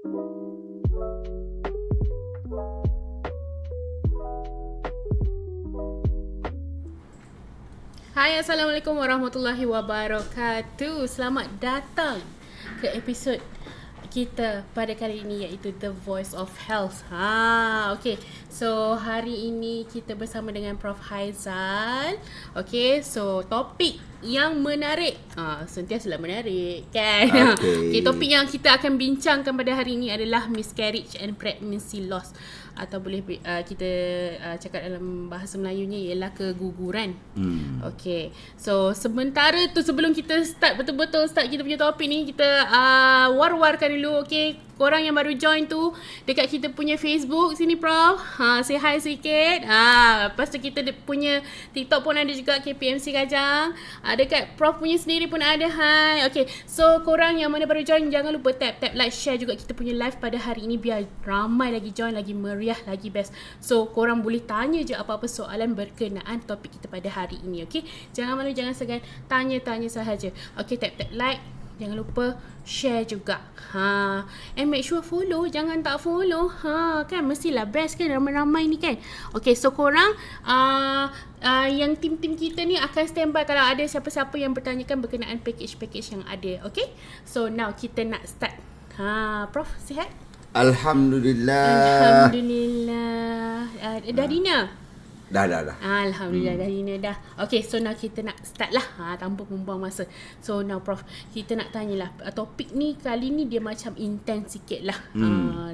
Hai, Assalamualaikum warahmatullahi wabarakatuh. Selamat datang ke episod kita pada kali ini, iaitu The Voice of Health. Okay. So, hari ini kita bersama dengan Prof. Haizal. Okay, so topik yang menarik. Sentiasalah menarik, kan? Okay, topik yang kita akan bincangkan pada hari ini adalah miscarriage and pregnancy loss. Atau boleh kita cakap dalam bahasa Melayunya ialah keguguran. Okay. So sementara tu, sebelum kita start betul-betul start kita punya topik ni, kita war-warkan dulu. Okay, korang yang baru join tu dekat kita punya Facebook sini, Prof, say hi sikit. Lepas tu kita punya TikTok pun ada juga, KPMC Kajang. Dekat Prof punya sendiri pun ada, hi. Okay, so korang yang mana baru join, jangan lupa tap like, share juga kita punya live pada hari ini, biar ramai lagi join, lagi meriah, lagi best. So korang boleh tanya je apa-apa soalan berkenaan topik kita pada hari ini. Okay, jangan malu, jangan segan, tanya-tanya sahaja. Okay, tap like, jangan lupa share juga. And make sure follow, jangan tak follow. Kan mestilah best kan, ramai-ramai ni kan. Okay, so korang yang tim-tim kita ni akan standby kalau ada siapa-siapa yang bertanyakan berkenaan package-package yang ada. Okay, so now kita nak start. Prof, sihat? Alhamdulillah. Dah dinner? Dah. Alhamdulillah, dah dinner dah. Okay, so now kita nak start lah, tanpa membuang masa. So now Prof, kita nak tanyalah, topik ni kali ni dia macam intense sikit lah.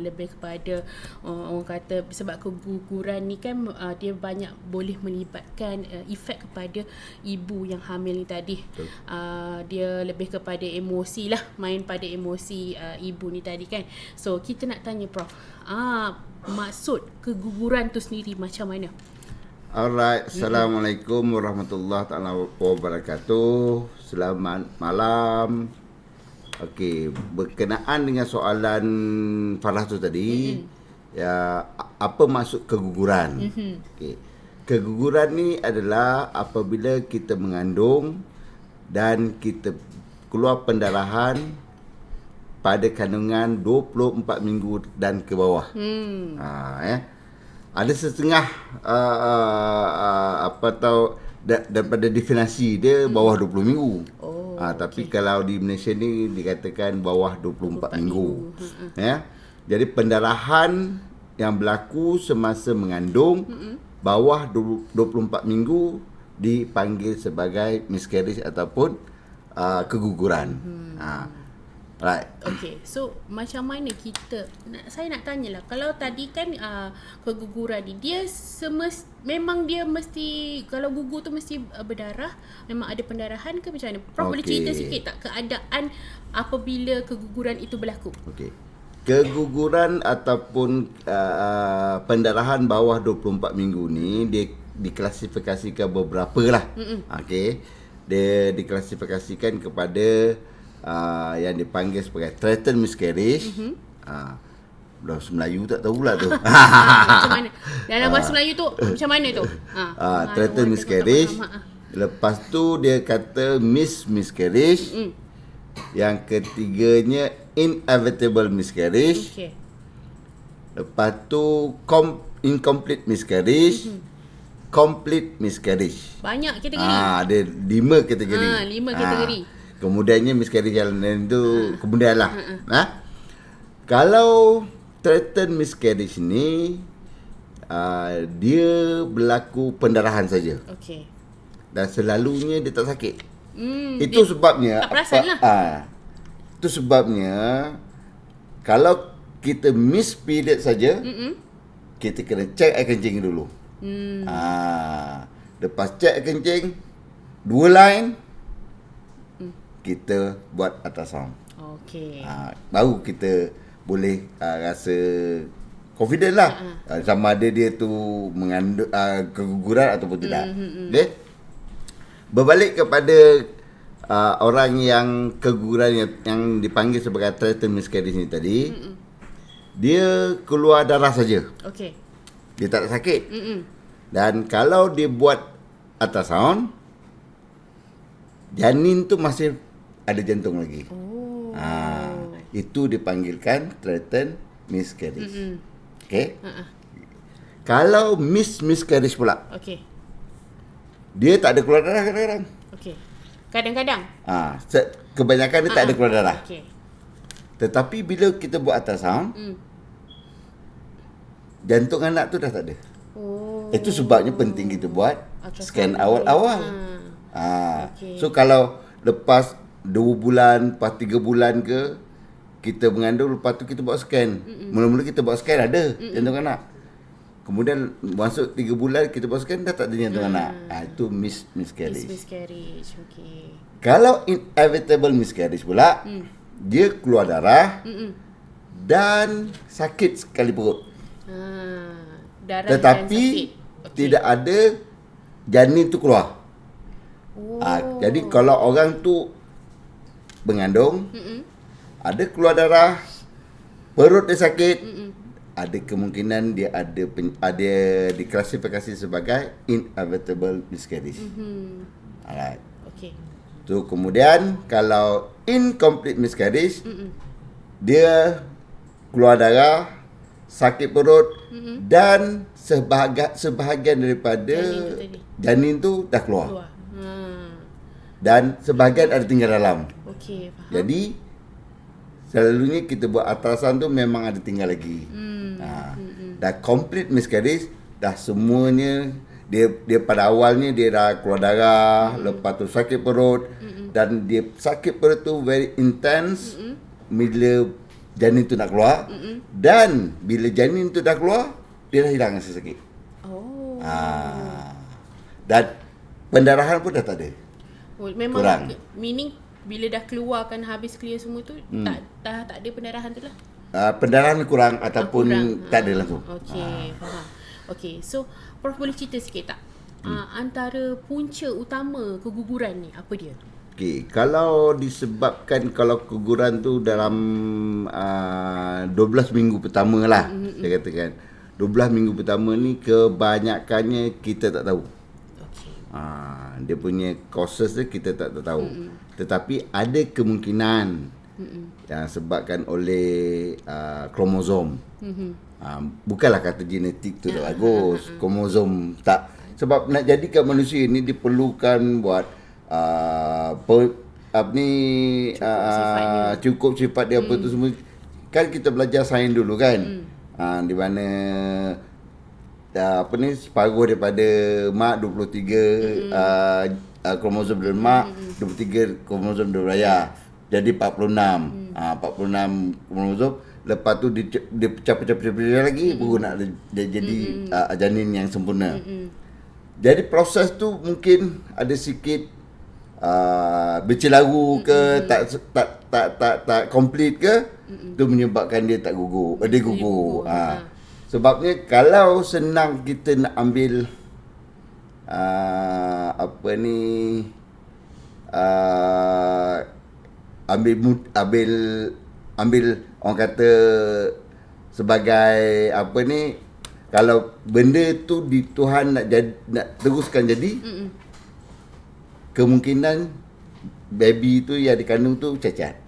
Lebih kepada orang kata, sebab keguguran ni kan dia banyak boleh melibatkan efek kepada ibu yang hamil ni tadi. Dia lebih kepada emosi lah, main pada emosi ibu ni tadi kan. So kita nak tanya Prof, maksud keguguran tu sendiri macam mana? Alright, Assalamualaikum warahmatullahi taala wabarakatuh. Selamat malam. Okey, berkenaan dengan soalan Farah tu tadi, ya, apa maksud keguguran? Okey. Keguguran ni adalah apabila kita mengandung dan kita keluar pendarahan pada kandungan 24 minggu dan ke bawah. Ada setengah daripada definisi dia bawah 20 minggu. Tapi kalau di Malaysia ni dikatakan bawah 24 minggu. Ya. Jadi pendarahan yang berlaku semasa mengandung bawah 24 minggu dipanggil sebagai miscarriage ataupun keguguran. Right. Okay, so macam mana kita, saya nak tanyalah, kalau tadi kan keguguran ni dia memang dia mesti, kalau gugur tu mesti berdarah, memang ada pendarahan ke macam mana? Prof, boleh cerita sikit tak keadaan apabila keguguran itu berlaku? Okay. Keguguran ataupun pendarahan bawah 24 minggu ni dia diklasifikasikan beberapa lah. Okay. Dia diklasifikasikan kepada yang dipanggil sebagai threatened miscarriage. Bahasa Melayu tak tahulah tu. Macam mana? Dalam bahasa Melayu tu macam mana tu? Threatened miscarriage. Lepas tu dia kata miscarriage. Yang ketiganya inevitable miscarriage. Okay. Lepas tu incomplete miscarriage. Complete miscarriage. Banyak kategori. Ada 5 kategori. 5 kategori. Kemudiannya miscarriage yang lain tu kemudian lah. Kalau threatened miscarriage ni dia berlaku pendarahan saja. Okey. Dan selalunya dia tak sakit. Itu sebabnya tak perasan lah. Itu sebabnya kalau kita miss period saja, kita kena check air kencing dulu. Lepas check air kencing 2 line, kita buat ultrasound. Okey. Baru kita boleh rasa confident lah. Sama ada dia tu mengandung keguguran ataupun tidak. Okay? Berbalik kepada orang yang keguguran yang dipanggil sebagai threatened miscarriage ni tadi, dia keluar darah saja. Okey. Dia tak ada sakit. Dan kalau dia buat ultrasound, janin tu masih ada jantung lagi. itu dipanggilkan threatened miscarriage. Okey. Ha. Kalau miscarriage pula, Okey. dia tak ada keluar darah kadang-kadang. Okey. Kadang-kadang. Kebanyakan dia tak ada keluar darah. Okey. Tetapi bila kita buat ultrasound, jantung anak tu dah tak ada. Oh. Itu sebabnya penting kita buat scan awal-awal. Okey. So kalau lepas 2 bulan, lepas 3 bulan ke kita mengandung, lepas tu kita buat scan. Mula-mula kita buat scan ada jantung anak. Kemudian masuk 3 bulan kita buat scan dah tak ada jantung anak. Itu miscarriage. Miscarriage. Okey. Kalau inevitable miscarriage pula, dia keluar darah dan sakit sekali perut. Darah Tetapi dan sakit. Okey. tidak ada janin tu keluar. Oh. Jadi kalau orang tu mengandung, ada keluar darah, perut dia sakit, ada kemungkinan dia ada diklasifikasi sebagai inevitable miscarriage. Alright. Okey. So kemudian kalau incomplete miscarriage, dia keluar darah, sakit perut dan sebahagian daripada janin tu dah keluar. Dan sebahagian ada tinggal dalam. Okey, faham. Jadi selalunya kita buat ultrasound tu memang ada tinggal lagi. Dah complete miscarriage, dah semuanya dia pada awalnya dia dah keluar darah, lepas tu sakit perut dan dia sakit perut tu very intense bila janin tu nak keluar dan bila janin tu dah keluar dia dah hilang rasa sakit. Oh. Dan pendarahan pun dah tak ada. Oh, memang Kurang. Meaning bila dah keluarkan habis clear semua tu tak ada pendarahan tu lah. Pendarahan kurang ataupun tak ada langsung. Okey, faham. Okey, so Prof boleh cerita sikit tak? Antara punca utama keguguran ni apa dia? Okey, kalau disebabkan kalau keguguran tu dalam 12 minggu pertama lah, saya katakan. 12 minggu pertama ni kebanyakannya kita tak tahu. Okey. Dia punya causes dia kita tak tahu. Tetapi ada kemungkinan yang sebabkan oleh kromosom. Bukanlah kata genetik tu tak bagus. Kromosom tak. Sebab nak jadikan manusia ni diperlukan buat cukup sifat dia apa tu semua. Kan kita belajar sains dulu kan. Di mana separuh daripada mak 23 kromosom dari mak, 23 kromosom dari ayah. Jadi 46. 46 kromosom, lepas tu dia pecah-pecah lagi baru nak dia jadi janin yang sempurna. Jadi proses tu mungkin ada sikit bercelaru ke, tak complete ke, tu menyebabkan dia tak gugur. Dia gugur. Sebabnya kalau senang kita nak ambil ambil orang kata sebagai kalau benda tu Tuhan nak teruskan jadi, kemungkinan baby tu yang dikandung tu cacat.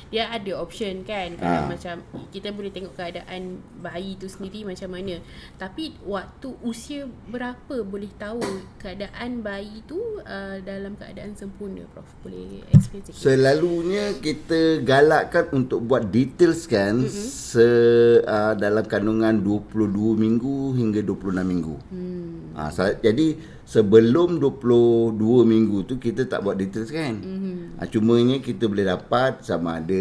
Dia ada option kan. Kalau macam kita boleh tengok keadaan bayi tu sendiri macam mana. Tapi waktu usia berapa boleh tahu keadaan bayi tu dalam keadaan sempurna, Prof? Boleh explain sikit? Selalunya kita galakkan untuk buat detail scan dalam kandungan 22 minggu hingga 26 minggu. Jadi sebelum 22 minggu tu kita tak buat detail scan. Cumanya kita boleh dapat sama ada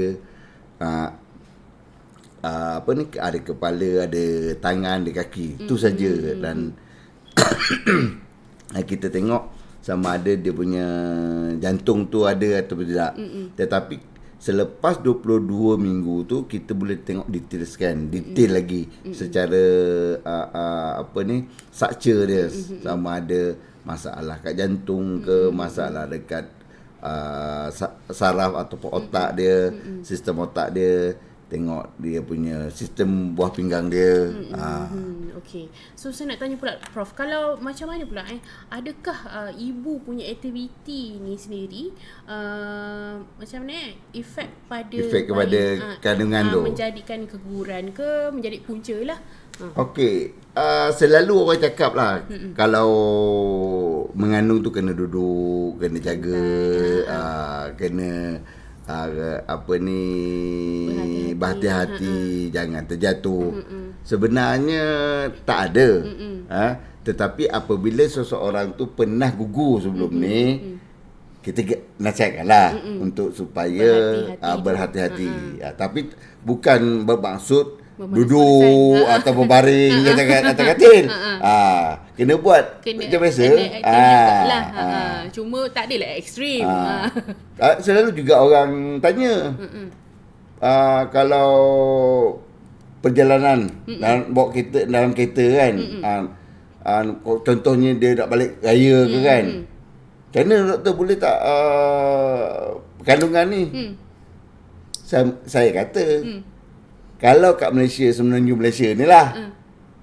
ada kepala, ada tangan, ada kaki. Itu saja. Dan kita tengok sama ada dia punya jantung tu ada atau tidak. Tetapi selepas 22 minggu tu kita boleh tengok detail scan, detail lagi secara structure dia, sama ada masalah kat jantung ke, masalah dekat saraf ataupun otak dia, sistem otak dia. tengok dia punya sistem buah pinggang dia. Okey. So saya nak tanya pula Prof, kalau macam mana pula adakah ibu punya aktiviti ni sendiri macam mana efek kepada kandungan tu menjadikan keguguran ke, menjadi punca lah. Okey, selalu orang cakap lah kalau mengandung tu kena duduk, kena jaga, kena berhati-hati, jangan terjatuh. Sebenarnya tak ada. Tetapi apabila seseorang tu pernah gugur sebelum ni, kita nasihatkanlah untuk supaya berhati-hati. Tapi bukan bermaksud duduk atau berbaring atas katil. Kena buat macam biasa. Cuma tak adalah ekstrim. Selalu juga orang tanya, kalau perjalanan bawa kereta, dalam kereta kan, contohnya dia nak balik raya ke kan, macam mana doktor boleh tak kandungan ni? Saya kata, kalau kat Malaysia, semenanjung Malaysia ni lah,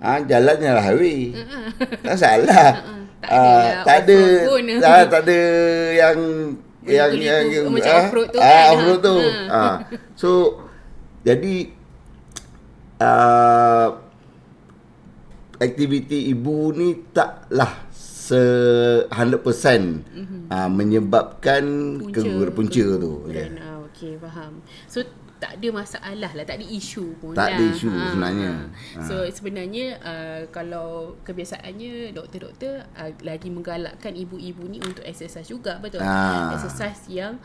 jalannya lah highway, tak salah. Tak ada yang macam off-road tu kan. Off-road tu. So jadi aktiviti ibu ni taklah 100% menyebabkan punca tu. Okey, faham. So tak ada masalah lah, tak ada isu pun. Tak ada isu sebenarnya. So sebenarnya kalau kebiasaannya doktor-doktor lagi menggalakkan ibu-ibu ni untuk exercise juga, betul? Exercise yang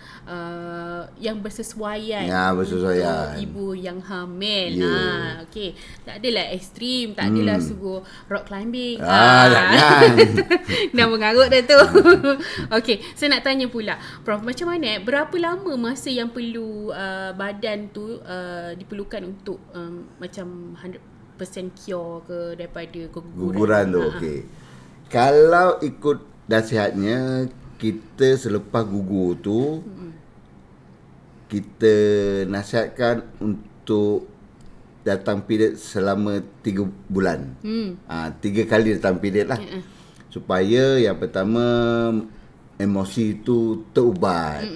bersesuaian. Bersesuaian. Untuk ibu yang hamil. Okey. Tak adalah ekstrim, tak adalah suruh rock climbing. Jangan. Dah mengarut dah tu. Okey, saya nak tanya pula, Prof, macam mana berapa lama masa yang perlu badan tu diperlukan untuk macam 100% cure ke daripada keguguran tu? Okey. Kalau ikut nasihatnya, kita selepas gugur tu kita nasihatkan untuk datang period selama 3 bulan. 3 kali datang period lah. Supaya yang pertama emosi tu terubat.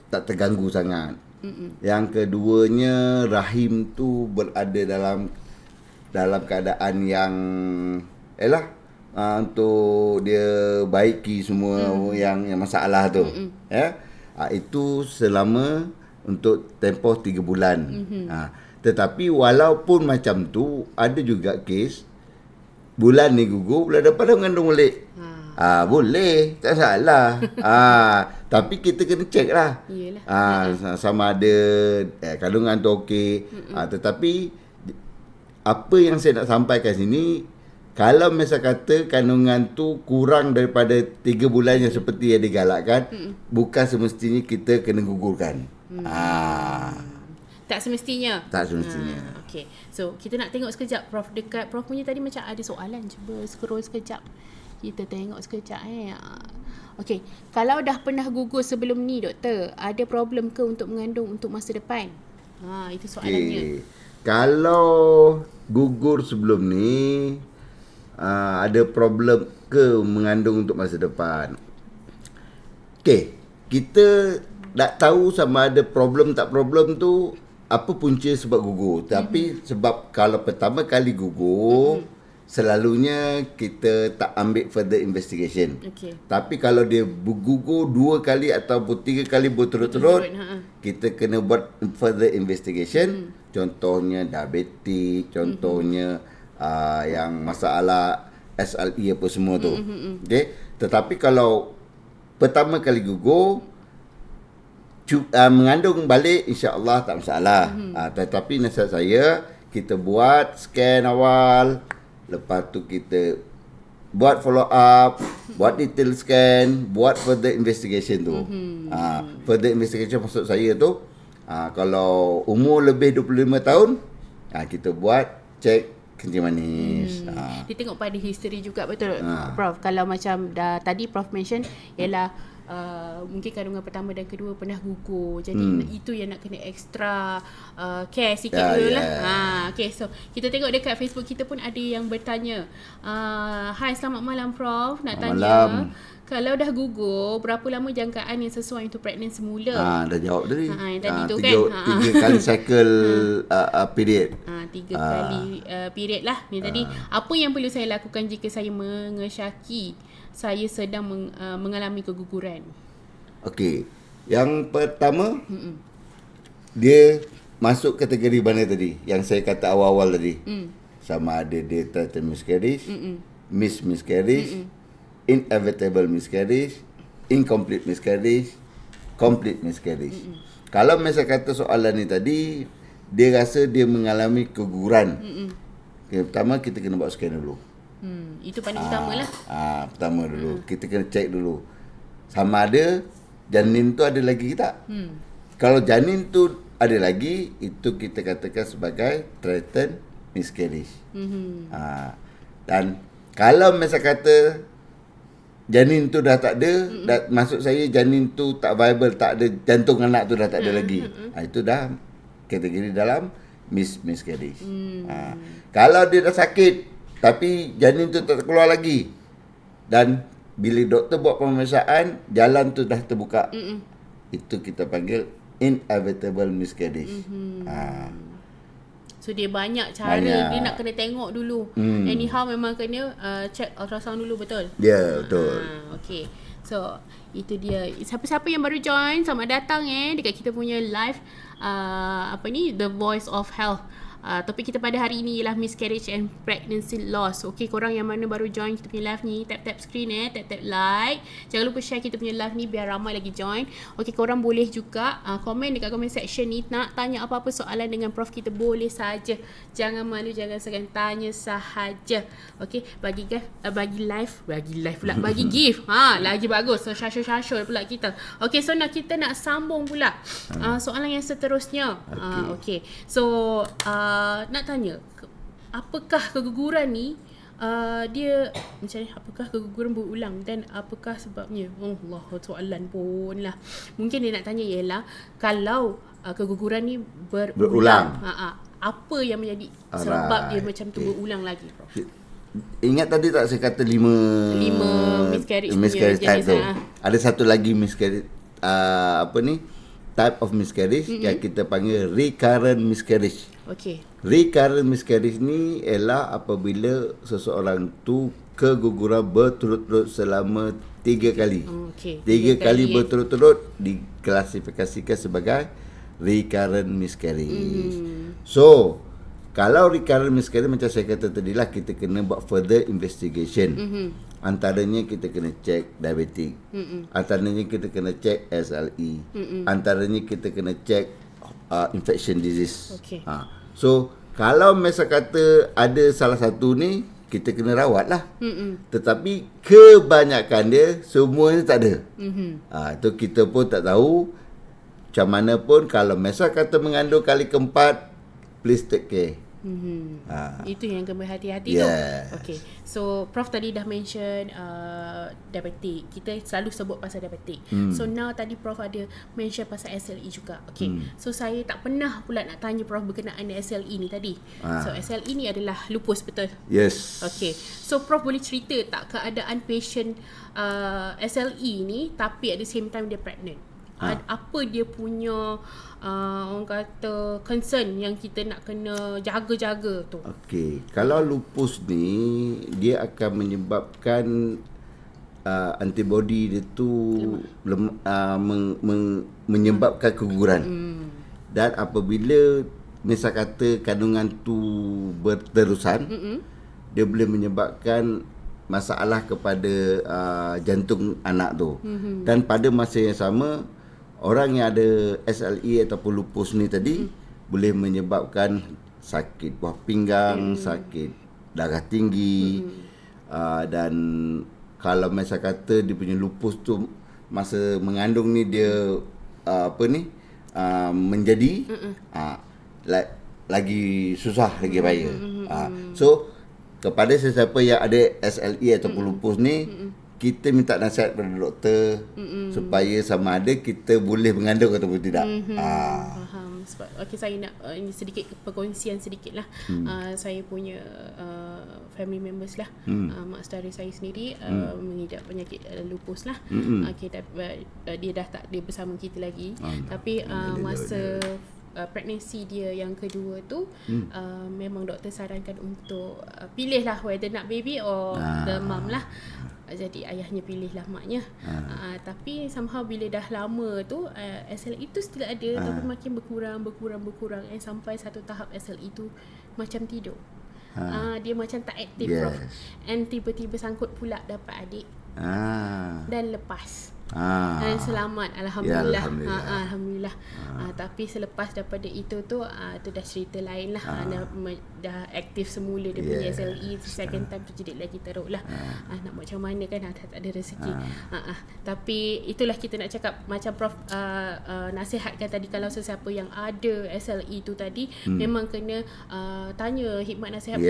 Tak terganggu sangat. Yang keduanya, rahim tu berada dalam keadaan yang untuk dia baiki semua yang masalah tu. Itu selama untuk tempoh 3 bulan. Tetapi walaupun macam tu, ada juga kes bulan ni gugur, bulan depan dah mengandung balik. Boleh, tak salah. Tapi kita kena check lah. Sama ada kandungan tu okey. Tetapi apa yang saya nak sampaikan sini, kalau misal kata kandungan tu kurang daripada 3 bulan yang seperti yang digalakkan, bukan semestinya kita kena gugurkan. Tak semestinya. Okey. So kita nak tengok sekejap Prof, dekat Prof punya tadi macam ada soalan. Cuba scroll sekejap. Kita tengok sekejap. Okey, kalau dah pernah gugur sebelum ni doktor, ada problem ke untuk mengandung untuk masa depan? Itu soalannya. Kalau gugur sebelum ni, ada problem ke mengandung untuk masa depan? Okey, kita tak tahu sama ada problem tak problem tu apa punca sebab gugur. Tapi sebab kalau pertama kali gugur, selalunya kita tak ambil further investigation. Tapi kalau dia gugur 2 kali ataupun 3 kali berturut-turut, kita kena buat further investigation. Contohnya diabetik, contohnya yang masalah SLE apa semua tu. Okay? Tetapi kalau pertama kali gugur, mengandung balik, insya-Allah tak masalah. Tetapi nasihat saya, kita buat scan awal, lepas tu kita buat follow up, buat detail scan, buat further investigation tu. Further investigation maksud saya tu, kalau umur lebih 25 tahun, kita buat cek kencing manis. Dia tengok pada history juga, betul Prof. Kalau macam tadi Prof mention ialah mungkin kandungan pertama dan kedua pernah gugur. Jadi itu yang nak kena extra care sikit dulu lah. Okay, so kita tengok dekat Facebook kita pun ada yang bertanya. Hai, selamat malam Prof. Nak tanya, kalau dah gugur, berapa lama jangkaan yang sesuai untuk pregnant semula? Dah jawab tadi. Yang tadi tu tiga, kan. 3 kali cycle period. 3 kali period lah. Ni tadi, apa yang perlu saya lakukan jika saya mengesyaki saya sedang mengalami keguguran? Okey. Yang pertama, dia masuk kategori mana tadi? Yang saya kata awal-awal tadi. Sama ada dia threatened miscarriage, miscarriage, inevitable miscarriage, incomplete miscarriage, complete miscarriage. Kalau misalnya kata soalan ni tadi, dia rasa dia mengalami keguguran. Okay, pertama kita kena buat scan dulu. Itu paling utama lah. Pertama dulu kita kena check dulu sama ada janin tu ada lagi ke tak. Kalau janin tu ada lagi, itu kita katakan sebagai threatened miscarriage. Dan kalau misalnya kata janin tu dah tak ada, maksud saya janin tu tak viable, tak ada jantung anak tu dah tak ada lagi. Itu dah kategori dalam miscarriage. Kalau dia dah sakit tapi janin tu tak keluar lagi, dan bila doktor buat pemeriksaan jalan tu dah terbuka, itu kita panggil inevitable miscarriage. So dia banyak cara. Dia nak kena tengok dulu. Anyhow memang kena check ultrasound dulu, betul? Ya, betul. Okay. So itu dia. Siapa-siapa yang baru join, selamat datang dekat kita punya live The Voice of Health. Topik kita pada hari ini ialah miscarriage and pregnancy loss. Okay, korang yang mana baru join kita punya live ni, tap screen tap like. Jangan lupa share kita punya live ni biar ramai lagi join. Okay, korang boleh juga komen dekat comment section ni. Nak tanya apa-apa soalan dengan Prof kita, boleh saja. Jangan malu, jangan segan, tanya sahaja. Okay, bagi live pula, bagi gift. Lagi bagus. So syashul pula kita. Okay, so kita nak sambung pula soalan yang seterusnya. Okay. So nak tanya, apakah keguguran ni dia macam ni, apakah keguguran berulang dan apakah sebabnya? Allah, soalan pun lah. Mungkin dia nak tanya ialah, kalau keguguran ni berulang, apa yang menjadi sebab dia macam tu berulang lagi, Prof? Ingat tadi tak saya kata 5 miscarriage type tu. Ada satu lagi miscarriage, type of miscarriage yang kita panggil recurrent miscarriage. Okay. Recurrent miscarriage ni ialah apabila seseorang tu keguguran berturut-turut selama 3 kali. 3 kali berturut-turut diklasifikasikan sebagai recurrent miscarriage. So, kalau recurrent miscarriage macam saya kata tadi lah, kita kena buat further investigation. Antaranya kita kena check diabetik. Antaranya kita kena check SLE. Antaranya kita kena check infection disease. So kalau misal kata ada salah satu ni, kita kena rawat lah. Tetapi kebanyakan dia semuanya tak ada. Itu kita pun tak tahu. Macam mana pun, kalau misal kata mengandung kali keempat, please take care. Itu yang kena berhati-hati tu. Okay. So Prof tadi dah mention diabetik. Kita selalu sebut pasal diabetik. So now tadi Prof ada mention pasal SLE juga. Okay. So saya tak pernah pula nak tanya Prof berkenaan dengan SLE ni tadi. So SLE ni adalah lupus, betul? Yes. Okay. So Prof boleh cerita tak keadaan patient SLE ni tapi at the same time dia pregnant? Apa dia punya orang kata concern yang kita nak kena jaga-jaga tu? Okey, kalau lupus ni dia akan menyebabkan antibody dia tu menyebabkan keguguran. Dan apabila misal kata kandungan tu berterusan, dia boleh menyebabkan masalah kepada jantung anak tu. Dan pada masa yang sama, orang yang ada SLE ataupun lupus ni tadi boleh menyebabkan sakit buah pinggang, sakit darah tinggi, dan kalau misal kata dia punya lupus tu masa mengandung ni dia menjadi lagi susah, lagi bahaya. So kepada sesiapa yang ada SLE ataupun lupus ni, kita minta nasihat kepada doktor supaya sama ada kita boleh mengandung ataupun tidak. Faham. Sebab saya nak ini sedikit perkongsian sedikit lah. Saya punya family members lah. Mak saudara saya sendiri mengidap penyakit lupus lah. Dia dah tak dia bersama kita lagi. Tapi masa pregnancy dia yang kedua tu memang doktor sarankan untuk pilih lah whether nak baby or the mum lah. Jadi ayahnya pilih lah maknya. Tapi somehow bila dah lama tu SLE tu still ada tapi makin berkurang sampai satu tahap SLE tu macam tidur. Dia macam tak aktif, Prof. And tiba-tiba sangkut pula dapat adik. Dan lepas. Dan selamat, alhamdulillah. Ya, alhamdulillah. Tapi selepas daripada itu tu tu dah cerita lain lah. Dah aktif semula dia punya SLE. Second time tu jadi lagi teruk lah. Nak buat macam mana kan, tak ada rezeki. Tapi itulah kita nak cakap macam Prof nasihatkan tadi, kalau sesiapa yang ada SLE tu tadi memang kena tanya hikmat nasihat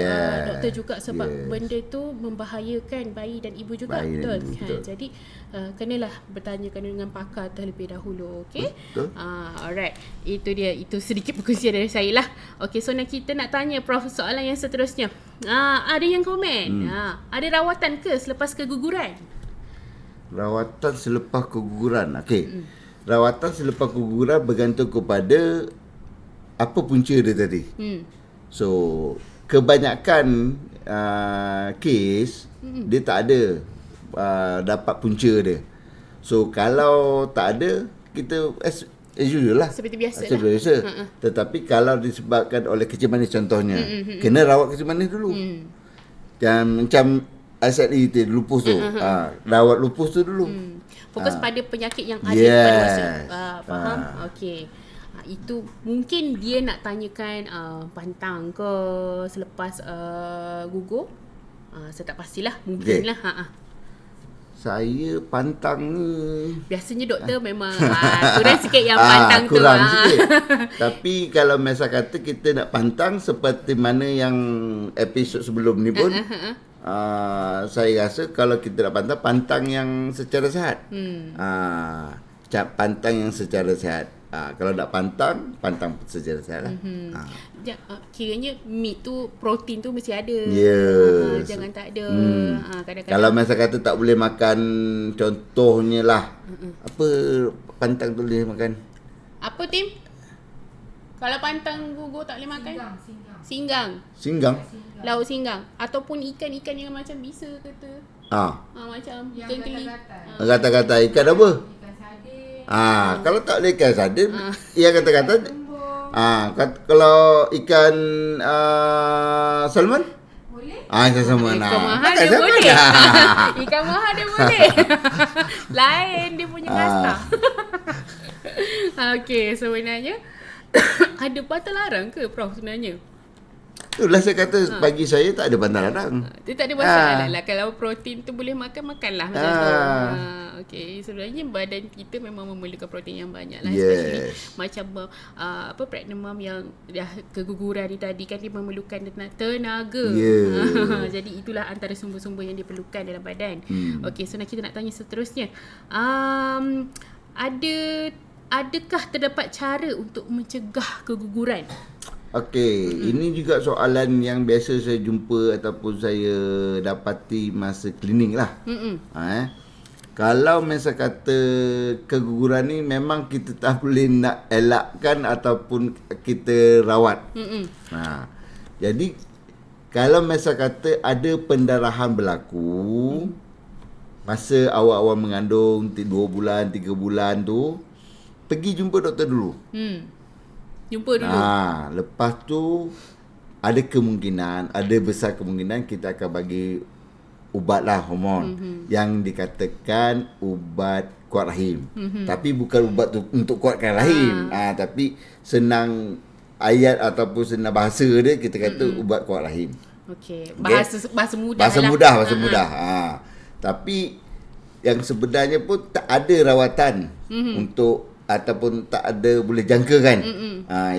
doktor juga, sebab benda tu membahayakan bayi dan ibu juga. Betul kan? Jadi kenalah bertanyakan dengan pakar terlebih dahulu. Okay? Alright. Itu dia. Itu sedikit perkongsian dari saya lah. Okay, so kita nak tanya Prof soalan yang seterusnya. Ada yang komen. Ada rawatan ke selepas keguguran? Rawatan selepas keguguran. Okey. Rawatan selepas keguguran bergantung kepada apa punca dia tadi. So, kebanyakan kes dia tak ada dapat punca dia. So kalau tak ada, kita as usual lah, seperti biasa. Tetapi kalau disebabkan oleh kencing manis contohnya, kena rawat kencing manis dulu. Dan macam SLE tu, lupus tu, rawat lupus tu dulu. Fokus pada penyakit yang ada pada masa. Faham? Okey. Itu mungkin dia nak tanyakan pantang ke selepas gugur. Saya tak pastilah, mungkinlah. Saya pantang ni biasanya doktor memang kurang sikit yang pantang tu. Kurang sikit. Tapi kalau misal kata kita nak pantang seperti mana yang episod sebelum ni pun, saya rasa kalau kita nak pantang yang secara sihat. Pantang yang secara sihat. Kalau nak pantang secara sihat lah. Kiranya meat tu, protein tu mesti ada. Jangan tak ada. Kadang-kadang kalau masa kata tak boleh makan, contohnya lah, apa pantang tu boleh makan? Apa, Tim? Kalau pantang gugur tak boleh makan? Singgang. Lauk singgang. Ataupun ikan-ikan yang macam bisa kata. Macam ikan keli. Kata-kata ikan apa? Kalau tak boleh ikan sardin, ia kata-kata kalau ikan salmon boleh. Ikan salmon. Ikan mahal dia boleh. Ikan mahal dia boleh. Lain dia punya kasta. Okey, sebenarnya ada patah larang ke, Prof, sebenarnya? Itulah saya kata, bagi saya tak ada pantang larang. Dia tak ada masalah lah. Kalau protein tu boleh makanlah macam tu. Okey, sebenarnya badan kita memang memerlukan protein yang banyak lah. Especially macam pregnant mom yang dah keguguran ni tadi kan, dia memerlukan tenaga. Jadi itulah antara sumber-sumber yang diperlukan dalam badan. Okey, so kita nak tanya seterusnya. Adakah terdapat cara untuk mencegah keguguran? Okey, ini juga soalan yang biasa saya jumpa ataupun saya dapati masa cleaning lah. Kalau misal kata keguguran ni memang kita tak boleh nak elakkan ataupun kita rawat. Jadi kalau misal kata ada pendarahan berlaku masa awal-awal mengandung 2 bulan, 3 bulan tu, pergi jumpa doktor dulu. Jumpa dulu. Lepas tu ada besar kemungkinan kita akan bagi ubat lah, hormon yang dikatakan ubat kuat rahim. Tapi bukan ubat tu untuk kuatkan rahim. Tapi senang ayat ataupun senang bahasa dia, kita kata ubat kuat rahim. Okey, bahasa mudah. Bahasa mudah. Tapi yang sebenarnya pun tak ada rawatan untuk ataupun tak ada boleh jangkakan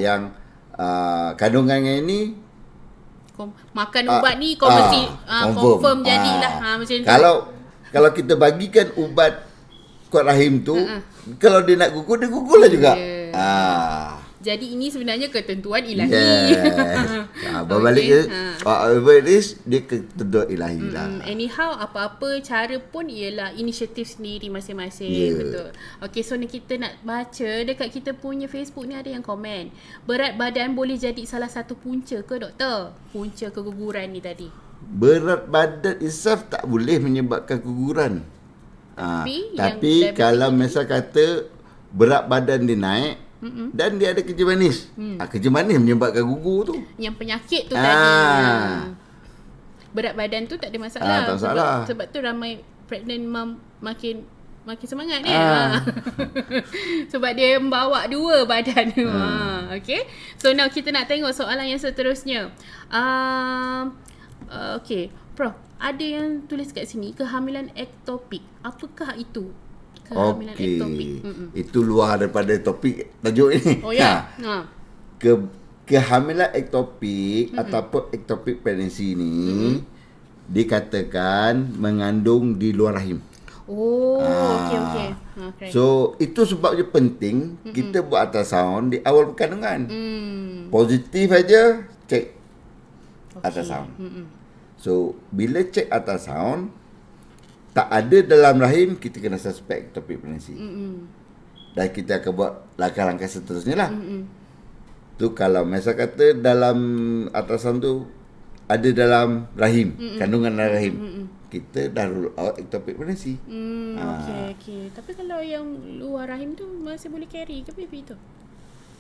yang kandungannya ini makan ubat ni kau mesti confirm jadilah macam tu. Kalau kalau kita bagikan ubat kuat rahim tu, kalau dia nak gugur, dia gugurlah juga. Jadi ini sebenarnya ketentuan ilahi. Yes. Berbalik ke whatever it is, dia ketentuan ilahi lah. Anyhow, apa-apa cara pun ialah inisiatif sendiri masing-masing. Betul. Okay, so ni kita nak baca dekat kita punya Facebook ni ada yang komen. Berat badan boleh jadi salah satu punca ke doktor? Punca keguguran ni tadi. Berat badan itself tak boleh menyebabkan keguguran. Tapi kalau misal kata berat badan dia naik, dan dia ada kerja manis. Kerja manis menyebabkan gugur tu. Yang penyakit tu tadi. Berat badan tu tak ada masalah. Tak masalah. Sebab tu ramai pregnant mom makin semangat sebab dia membawa dua badan. Okay. So now kita nak tengok soalan yang seterusnya. Okay, Prof, ada yang tulis kat sini kehamilan ektopik. Apakah itu? Kehamilan ektopik. Itu luar daripada topik tajuk ini. Oh ya. Kehamilan ektopik ataupun ectopic pregnancy ni dikatakan mengandung di luar rahim. Okey. So itu sebabnya penting kita buat ultrasound di awal kandungan. Positif aja cek ultrasound. So bila cek ultrasound tak ada dalam rahim, kita kena suspect ectopic pregnancy. Dan kita akan buat langkah-langkah seterusnya lah. Tu kalau misal kata dalam ultrasound tu ada dalam rahim, kandungan dalam rahim, kita dah rule out ectopic pregnancy. Okay. Tapi kalau yang luar rahim tu masih boleh carry ke baby tu?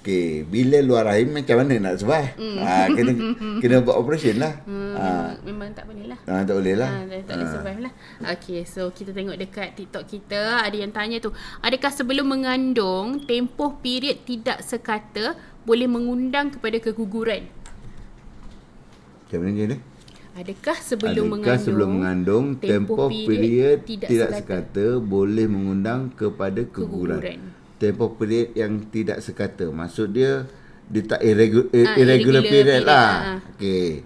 Okay, bila luar rahim macam mana nak survive? Kena buat operation lah. Memang tak boleh lah. Tak boleh lah. Tak boleh survive lah. Okay, so kita tengok dekat TikTok kita, ada yang tanya tu, adakah sebelum mengandung, tempoh period tidak sekata boleh mengundang kepada keguguran? Macam mana ni? Adakah sebelum mengandung tempoh period tidak sekata boleh mengundang kepada keguguran? Tempoh period yang tidak sekata, maksud dia tak irregular period lah. Okey.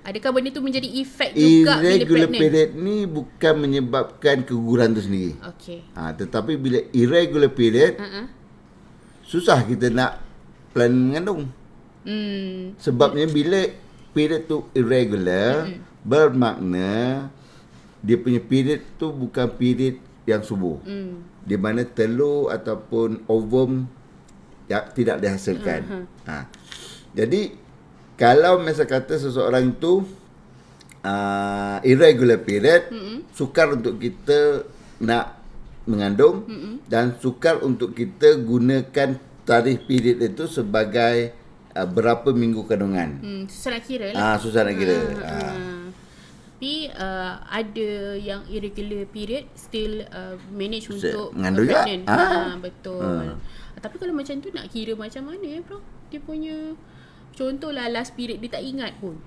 Adakah benda tu menjadi efek juga bila pregnant? Irregular period ni bukan menyebabkan keguguran tu sendiri. Okey. Tetapi bila irregular period, susah kita nak plan mengandung. Sebabnya bila period tu irregular, bermakna dia punya period tu bukan period yang subur. Di mana telur ataupun ovum tidak dihasilkan. Jadi kalau misal kata seseorang itu irregular period, sukar untuk kita nak mengandung dan sukar untuk kita gunakan tarikh period itu sebagai berapa minggu kandungan. Susah nak kira lah. Susah nak kira. Tapi ada yang irregular period still manage untuk mengandung juga. Betul. Tapi kalau macam tu nak kira macam mana bro? Dia punya contohlah last period dia tak ingat pun.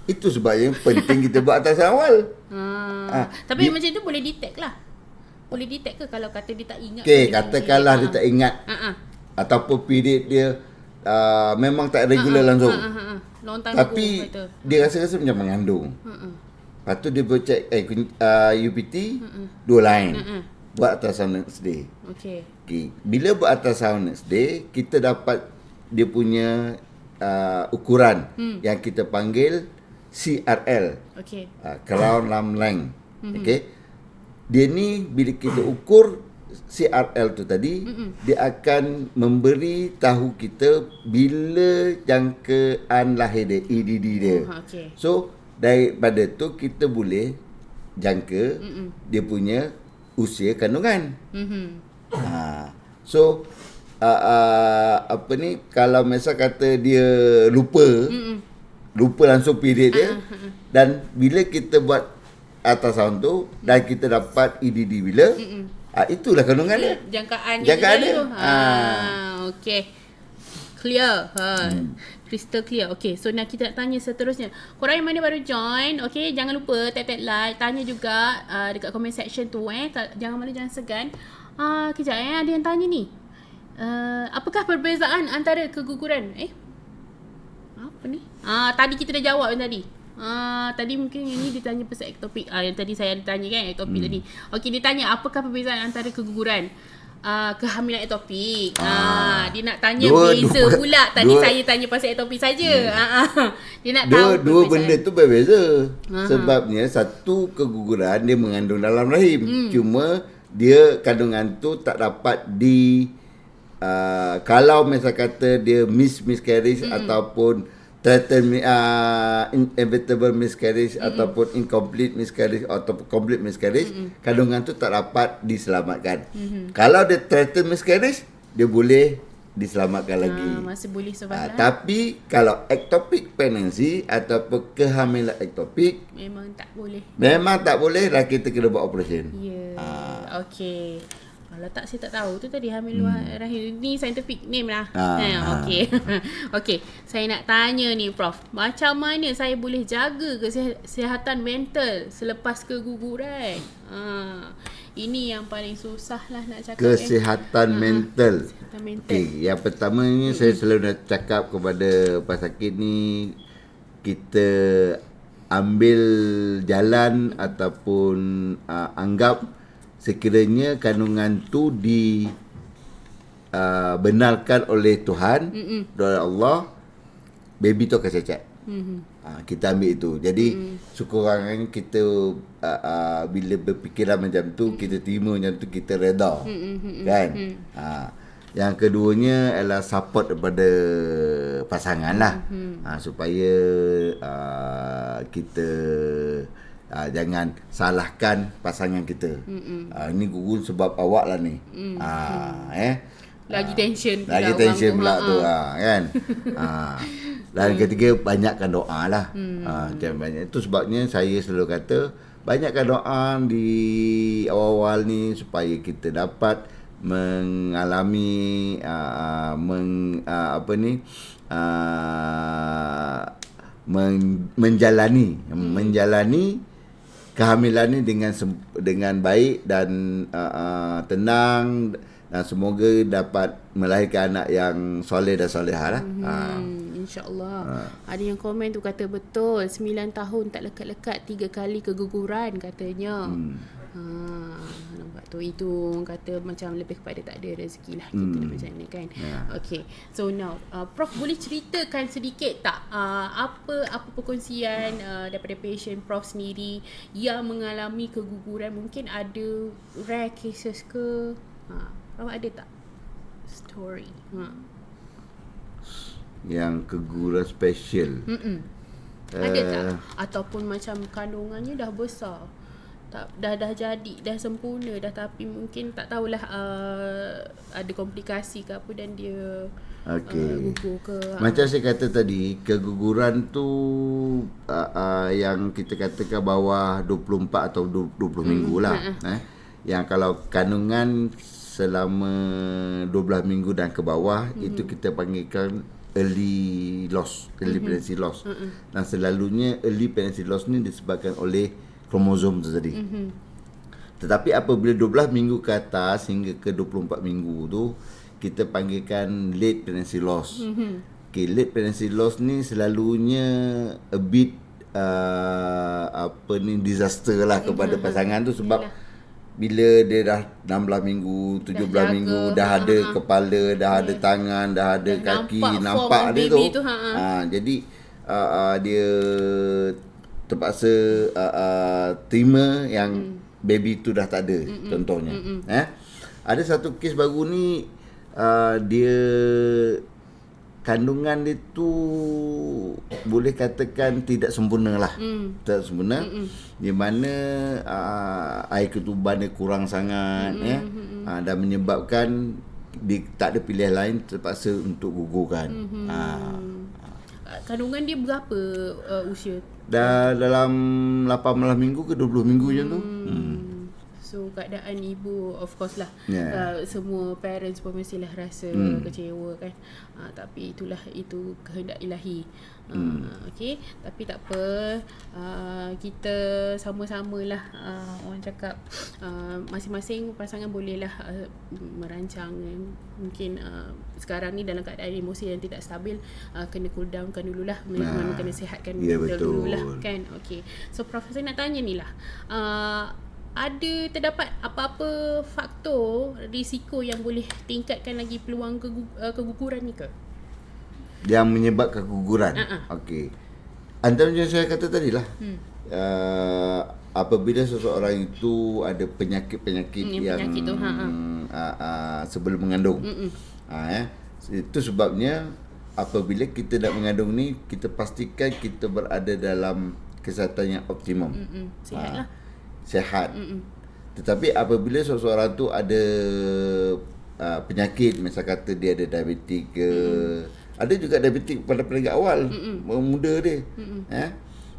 Itu sebabnya penting kita buat atas awal. Tapi macam tu boleh detect lah. Boleh detect ke kalau kata dia tak ingat? Okay, katakanlah dia tak ingat. Ataupun period dia memang tak regular langsung. Tapi dia rasa-rasa macam mengandung. Lepas tu dia boleh check UPT 2 line. Buat ultrasound next day. Okay. Bila buat ultrasound next day, kita dapat dia punya ukuran yang kita panggil CRL. Crown Lump Length. Okay. Dia ni bila kita ukur CRL tu tadi, dia akan memberi tahu kita bila jangkaan lahir dia, EDD dia. So daripada tu kita boleh jangka dia punya usia kandungan. So apa ni, kalau misal kata dia lupa langsung period dia, dan bila kita buat ultrasound tu dan kita dapat EDD bila, itulah kandungan dia. Jangkaan dia. Okey. Clear. Crystal clear. Okay, so nak kita nak tanya seterusnya. Korang yang mana baru join, okay, jangan lupa tap like, tanya juga dekat comment section tu jangan malu, jangan segan. Kejap ada yang tanya ni. Apakah perbezaan antara keguguran? Apa ni? Tadi kita dah jawab tadi. Tadi mungkin yang ni ditanya pasal ektopik. Yang tadi saya ada tanya kan ektopik tadi. Okey, dia tanya apakah perbezaan antara keguguran kehamilan ektopik. Dia nak tanya beza pula. Tadi saya tanya pasal ektopik saja. Dia nak tahu dua benda tu berbeza. Sebabnya satu keguguran dia mengandung dalam rahim. Cuma dia kandungan tu tak dapat kalau misal kata dia miscarriage ataupun inevitable miscarriage ataupun incomplete miscarriage ataupun complete miscarriage, kandungan tu tak dapat diselamatkan. Kalau dia threatened miscarriage, dia boleh diselamatkan lagi. Masih boleh survive. Tapi kalau ectopic pregnancy ataupun kehamilan ektopik, memang tak boleh. Memang tak boleh lah, kita kena buat operation. Ya. Okey. Kalau tak, saya tak tahu tu tadi hamil luar rahim. Ni scientific name lah. Okey. Okey, saya nak tanya ni Prof. Macam mana saya boleh jaga kesihatan mental selepas keguguran? Ini yang paling susah lah nak cakap. Kesihatan mental. Kesihatan mental. Okey, yang pertamanya saya selalu nak cakap kepada pesakit ni, kita ambil jalan ataupun anggap sekiranya kandungan tu benarkan oleh Tuhan, oleh Allah, baby tu akan cacat. Kita ambil itu. Jadi sekurang-kurangnya kita bila berfikiran macam tu, kita terima macam tu, kita reda. Kan? Yang keduanya adalah support daripada pasangan lah. Supaya kita jangan salahkan pasangan kita. Ini gugur sebab awak lah ni. Lagi tension pula. Lagi tension pula tu kan. Dan ketiga, banyakkan doa lah. Banyak. Itu sebabnya saya selalu kata, banyakkan doa di awal-awal ni supaya kita dapat mengalami menjalani kehamilan ni dengan baik dan tenang, dan semoga dapat melahirkan anak yang soleh dan solehah lah. InsyaAllah. Ada yang komen tu kata betul, 9 tahun tak lekat-lekat 3 kali keguguran katanya. Nampak tu, itu orang kata macam lebih kepada tak ada rezeki lah kita macam ni kan. Okay, so now Prof boleh ceritakan sedikit tak apa perkongsian daripada patient Prof sendiri yang mengalami keguguran? Mungkin ada rare cases ke? Prof ada tak story yang keguguran special? Ada tak? Ataupun macam kandungannya dah besar, dah jadi, dah sempurna dah, tapi mungkin tak tahulah ada komplikasi ke apa dan dia gugur ke. Macam saya kata tadi, keguguran tu yang kita katakan bawah 24 atau 20 minggu lah. Yang kalau kandungan selama 12 minggu dan ke bawah, itu kita panggilkan early loss, early pregnancy loss. Dan selalunya early pregnancy loss ni disebabkan oleh kromosom tu tadi. Tetapi apabila 12 minggu ke atas hingga ke 24 minggu tu, kita panggilkan late pregnancy loss. Okay, late pregnancy loss ni selalunya a bit disaster lah kepada pasangan tu, sebab bila dia dah 16 minggu, 17 minggu, dah ada kepala, dah ada tangan, dah ada kaki, nampak dia tu. Jadi dia terpaksa terima yang baby tu dah tak ada. Contohnya ada satu kes baru ni, dia kandungan dia tu boleh katakan tidak sempurna lah. Tidak sempurna, di mana air ketuban dia kurang sangat, dan menyebabkan dia tak ada pilihan lain, terpaksa untuk gugurkan. Kandungan dia berapa usia? Dah dalam 18 minggu ke 20 minggu macam tu. So keadaan ibu of course lah, semua parents pun mestilah rasa kecewa kan. Tapi itu kehendak ilahi. Okay, tapi tak apa, kita sama-samalah, orang cakap, masing-masing pasangan bolehlah merancang. Mungkin sekarang ni dalam keadaan emosi yang tidak stabil, kena cool downkan dululah, memang kena sihatkan dululah kan. Okay, so Prof, saya nak tanya ni lah, ada terdapat apa-apa faktor risiko yang boleh tingkatkan lagi peluang keguguran ni ke? Yang menyebabkan keguguran? Okey, antara yang saya kata tadi lah, apabila seseorang itu ada penyakit-penyakit yang tu, sebelum mengandung, itu sebabnya apabila kita nak mengandung ni, kita pastikan kita berada dalam kesihatan yang optimum. Sihatlah. Sihat. Tetapi apabila seseorang tu ada penyakit, misal kata dia ada diabetik ke, ada juga diabetik pada peringkat awal, muda dia,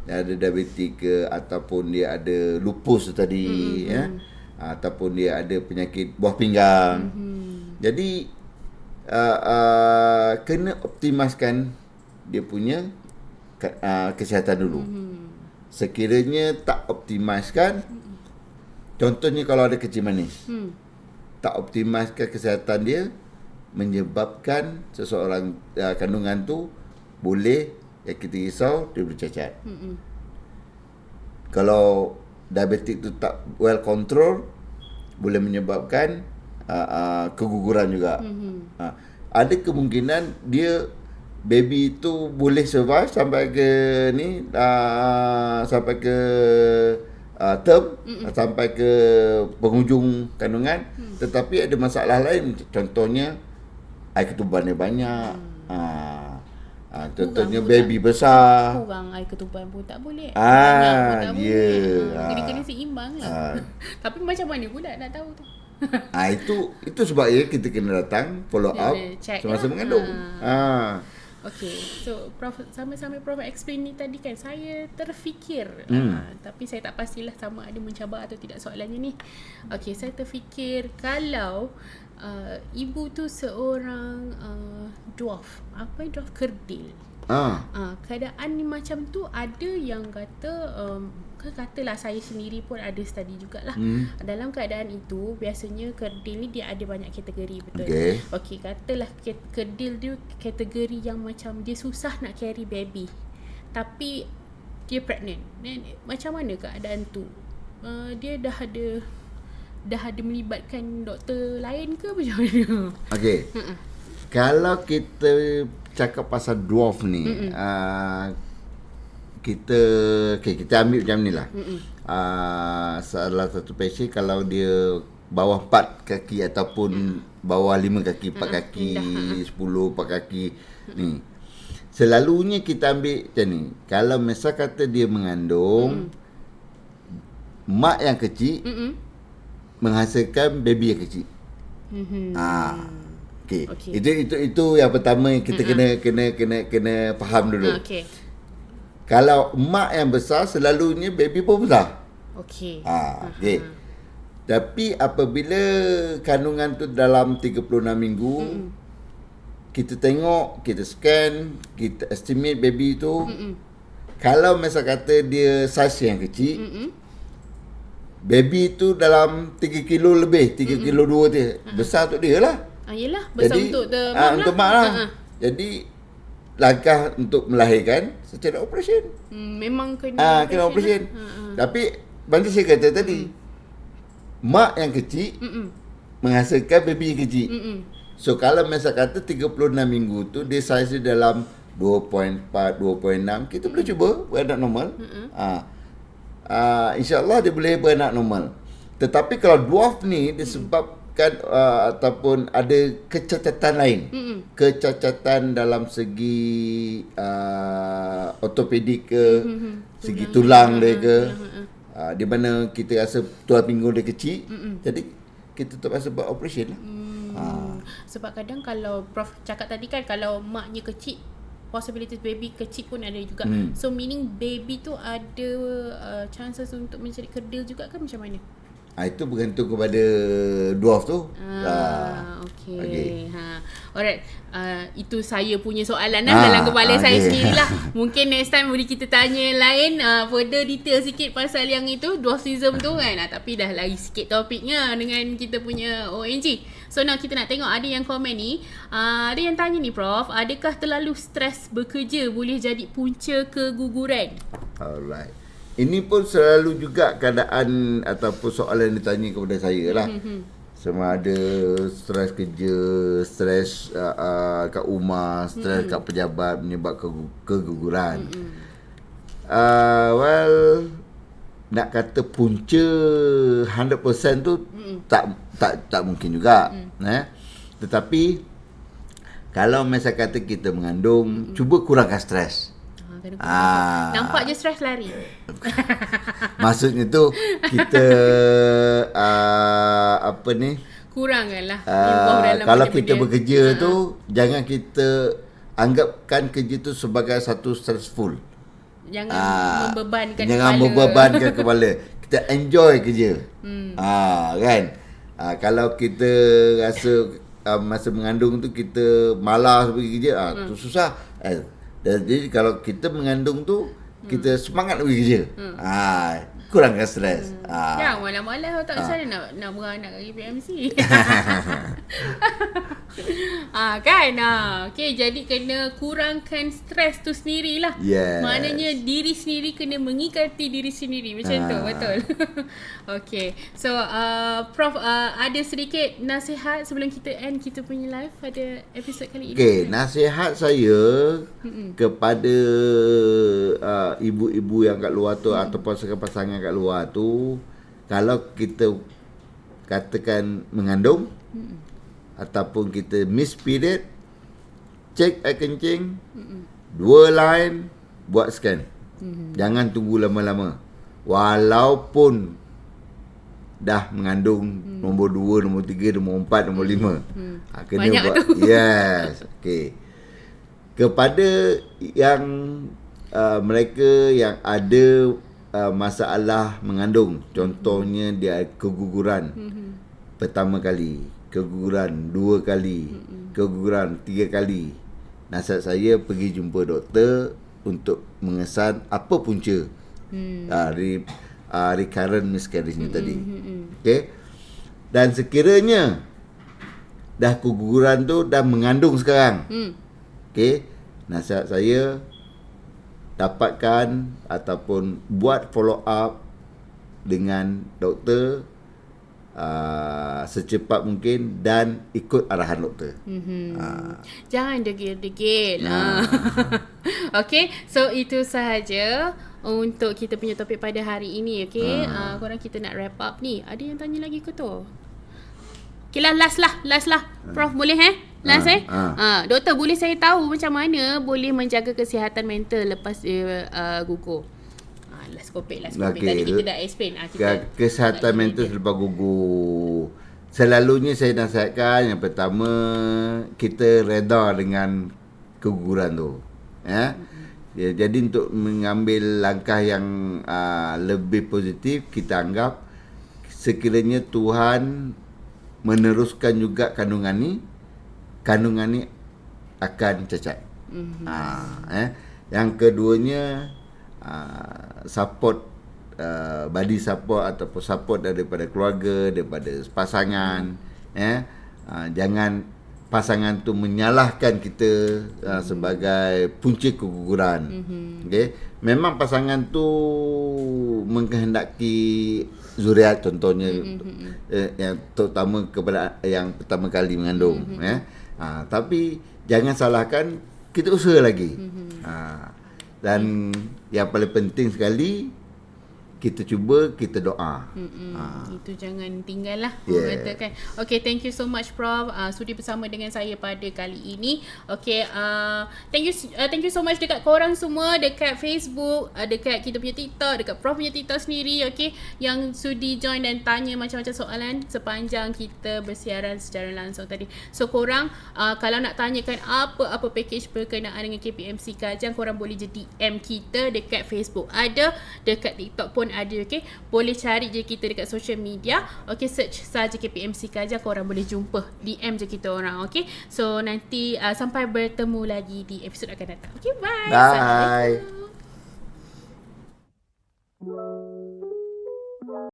ada diabetik ke, ataupun dia ada lupus tadi, ataupun dia ada penyakit buah pinggang. Jadi kena optimaskan dia punya kesihatan dulu. Sekiranya tak optimaskan, contohnya kalau ada kencing manis, tak optimaskan kesihatan dia, menyebabkan seseorang kandungan tu boleh, yang kita risau, dia boleh cacat. Kalau diabetik tu tak well control, boleh menyebabkan keguguran juga. Ada kemungkinan dia, baby itu boleh survive sampai ke ni, sampai ke term, sampai ke penghujung kandungan, tetapi ada masalah lain, contohnya air ketuban dia banyak, contohnya baby besar, kurang air ketuban pun tak boleh, banyak pun tak boleh. Jadi kena seimbang lah. Tapi macam mana pula nak tahu tu? Itu sebabnya kita kena datang follow up semasa mengandung. Okay, so Prof, sama-sama Prof explain ni tadi kan, saya terfikir, tapi saya tak pastilah sama ada mencabar atau tidak soalannya ni. Okay, saya terfikir kalau ibu tu seorang dwarf, apa dwarf, kerdil. Keadaan ni macam tu, ada yang kata, katalah saya sendiri pun ada study jugalah. Dalam keadaan itu, biasanya kerdil ni dia ada banyak kategori, betul? Okey, katalah kerdil dia kategori yang macam dia susah nak carry baby, tapi dia pregnant. Dan macam mana keadaan tu? Dia dah ada melibatkan doktor lain ke macam mana? Okey. Kalau kita cakap pasal dwarf ni, kita ambil macam ni lah. Salah satu pasien, kalau dia bawah 4 kaki ataupun bawah 5 kaki, 4 kaki, 10, 4 kaki ni, selalunya kita ambil macam ni. Kalau misal kata dia mengandung, mak yang kecil menghasilkan baby yang kecil. Okay. Itu yang pertama yang kita kena faham dulu. Kalau mak yang besar, selalunya baby pun besar. Okay. Tapi apabila kandungan tu dalam 36 minggu, kita tengok, kita scan, kita estimate baby tu, kalau misal kata dia saiz yang kecil, baby tu dalam 3 kilo lebih, 3 kilo 2 dia, besar untuk dia lah. Yelah, besar. Jadi, untuk mak lah. Jadi langkah untuk melahirkan secara operasi. Memang kena operasi. Tapi macam saya kata tadi, mak yang kecil menghasilkan baby yang kecil. So kalau misal kata 36 minggu tu dia saiz dalam 2.4, 2.6, kita boleh cuba beranak normal. InsyaAllah dia boleh beranak normal. Tetapi kalau dwarf ni disebabkan ataupun ada kecacatan lain, kecacatan dalam segi ortopedik ke, segi tulang dia ke, di mana kita rasa tulang pinggul dia kecil, jadi kita terpaksa buat operation lah. Sebab kadang kalau Prof cakap tadi kan, kalau maknya kecil, possibilities baby kecil pun ada juga. So meaning baby tu ada chances untuk menjadi kerdil juga kan, macam mana? Itu bergantung kepada dwarf tu. Okay. Alright. Itu saya punya soalan dalam kepala saya sendirilah. Mungkin next time boleh kita tanya lain further detail sikit pasal yang itu dwarfism tu kan. Tapi dah lari sikit topiknya dengan kita punya ONG. So now kita nak tengok ada yang komen ni. Ada yang tanya ni Prof, adakah terlalu stres bekerja boleh jadi punca keguguran? Alright. Ini pun selalu juga keadaan ataupun soalan yang ditanya kepada saya lah. Sama ada stres kerja, stres kat rumah, stres kat pejabat menyebabkan keguguran. Well, nak kata punca 100% tu tak mungkin juga. Tetapi kalau misal kata kita mengandung, cuba kurangkan stres. Nampak je stres lari. Maksudnya tu kita kurangkanlah kalau kita bekerja tu jangan kita anggapkan kerja tu sebagai satu stressful. Jangan membebankan kepala. Kita enjoy kerja. Kan? Kalau kita rasa masa mengandung tu kita malas pergi kerja, tu susah. Jadi kalau kita mengandung tu kita semangat pergi kerja. Kurangkan stres. Jangan malam-malam tak macam mana nak beranak kat PMC. Kan? Okay, jadi kena kurangkan stres tu sendirilah. Yes. Maknanya diri sendiri kena mengikati diri sendiri. Macam tu, betul. Okay. So, Prof, ada sedikit nasihat sebelum kita end kita punya live pada episod kali ini. Okay, nasihat saya kepada ibu-ibu yang kat luar tu ataupun pasangan kat luar tu, kalau kita katakan mengandung ataupun kita miss period, cek air kencing, 2 line, buat scan. Jangan tunggu lama-lama. Walaupun dah mengandung nombor 2, nombor 3, nombor 4, nombor 5. Kena banyak buat. Tu. Yes. Okay. Kepada yang mereka yang ada masalah mengandung, contohnya dia keguguran pertama kali, keguguran 2 kali, keguguran 3 kali, nasihat saya pergi jumpa doktor untuk mengesan apa punca recurrent miscarriage ni tadi. Okay. Dan sekiranya dah keguguran tu dah mengandung sekarang, okay, nasihat saya dapatkan ataupun buat follow up dengan doktor secepat mungkin dan ikut arahan doktor. Jangan degil-degil. Okay, so itu sahaja untuk kita punya topik pada hari ini. Okay, korang kita nak wrap up ni. Ada yang tanya lagi ke tu? Okay lah, last lah. Prof, boleh Last doktor, boleh saya tahu macam mana boleh menjaga kesihatan mental lepas gugur? Last topik. Okay. Tadi kita dah explain. Kesihatan mental selepas gugur, selalunya saya nasihatkan yang pertama, kita reda dengan keguguran tu. Jadi untuk mengambil langkah yang lebih positif, kita anggap sekiranya Tuhan meneruskan juga kandungan ni akan cacat. Yang keduanya, support, body support ataupun support daripada keluarga, daripada pasangan. Jangan pasangan tu menyalahkan kita sebagai punca keguguran. Okay? Memang pasangan tu mengkehendaki zuriat, contohnya yang terutama kepada yang pertama kali mengandung. Tapi jangan salahkan, kita usaha lagi. Dan yang paling penting sekali, kita cuba, kita doa. Itu jangan tinggal lah. Yeah. Kan? Okay, thank you so much Prof, sudi bersama dengan saya pada kali ini. Okay, thank you so much dekat korang semua, dekat Facebook, dekat kita punya TikTok, dekat Prof punya TikTok sendiri. Okay, yang sudi join dan tanya macam-macam soalan sepanjang kita bersiaran secara langsung tadi. So korang kalau nak tanyakan apa-apa package berkenaan dengan KPMC Kajang, korang boleh je DM kita dekat Facebook ada, dekat TikTok pun ada. Okay, boleh cari je kita dekat social media. Okay, search saja KPMC Kaja, korang boleh jumpa. DM je kita orang. Okay, so nanti sampai bertemu lagi di episod akan datang. Okay, bye. Bye.